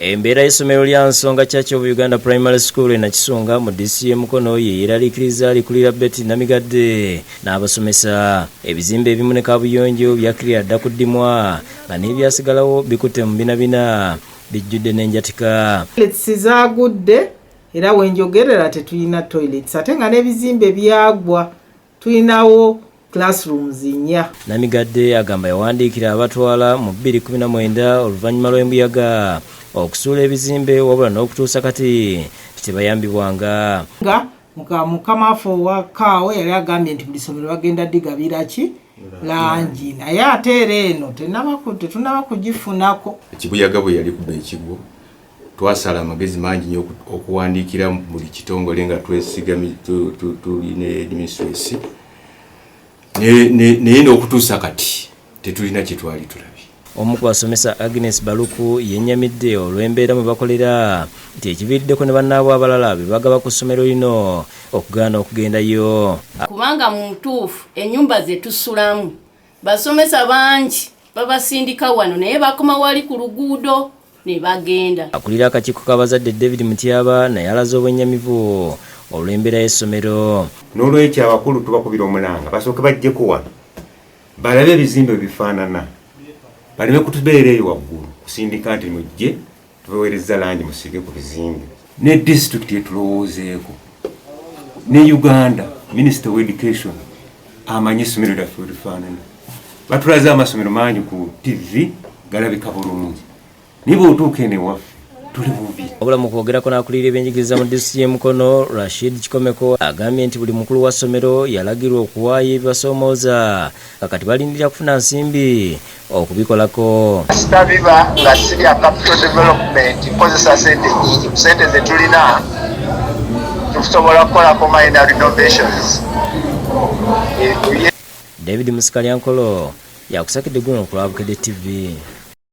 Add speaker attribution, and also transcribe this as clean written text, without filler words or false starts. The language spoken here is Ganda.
Speaker 1: Embeera y'essomero lya Nsonga Church of Uganda Primary School na Kisonga mu DCM Mukono ye eraliikiriza alikulira Betty Namigadde n'abasomesa ebizimbe ebimu ne kaabuyonjo byakirira dda kuddimwa nga n'ebyasigalawo bikutte mu binabina bijjudde n'enjatika.
Speaker 2: Toilets zaagudde era wenjogerera tetulina toilets ate nga n'ebizimbe byagwa tulinawo classrooms 4.
Speaker 1: Namigadde agamba yawandiikira abatwala mu 2019 oluvannyuma lw'embuyaga okusuula ebizimbe wabula n'okutuusa kati tebayambibwanga.
Speaker 2: Mukama waffe owakaawo yali agambye nti buli ssomero bagenda digabira ki langi naye ate era eno tetunaba kugifunako.
Speaker 3: Ekibuyaga bwe yali kuba ekigwo twasala amagezi mangi nnyo okuwandiikira buli kitongole nga twesigamye tulina administration naye n'okutuusa kati tetulina kye twali tulabye.
Speaker 1: Omu ku basomesa Agnes Baluku yennyamidde olw'embeera mwe bakolera nti ekiviiriddeko ne bannaabwe abalala be bagaba ku ssomero lino okugaana okugendayo.
Speaker 4: Kubanga mu ntuufu ennyumba ze tusulamu basomesa bangi babasindika wano naye bakoma wali ku luguudo ne bagenda.
Speaker 1: Akulira akakiiko k'abazadde David Mutyaba naye alaze obwennyamivu olw'embeera y'essomero.
Speaker 5: N'olwekyo abakulu tubakubira omulanga basooke bajjeko wano balabe ebizimbe bifaanana baleme kutubeera eyo waggulu kusindika nti mujje tubaweereza langi musige ku bizimbe. Ne disitulikiti etulowoozeeko ne Uganda Minister of Education amanyi essomero lyaffe lifaanana batulaze amasomero mangi ku TV galabika bulungi niba otuuka eno ewaffe tuli bubi.
Speaker 1: Wabula mu kwogerako n'akulira ebyenjigiriza mu DCM Mukono Rashid Kikomeko agambye nti buli mukulu wa ssomero yalagirwa okuwaayo ebibasoomooza kakati balindira kufuna nsimbi okubikolako.
Speaker 6: Sitabiba nga sirya capital development nkozesa ssente nnyingi ku ssente ze tulina tusobola kukolako minor renovations.
Speaker 1: David Musikalyankolo yakusakidde guno ku Lwabukedde TV.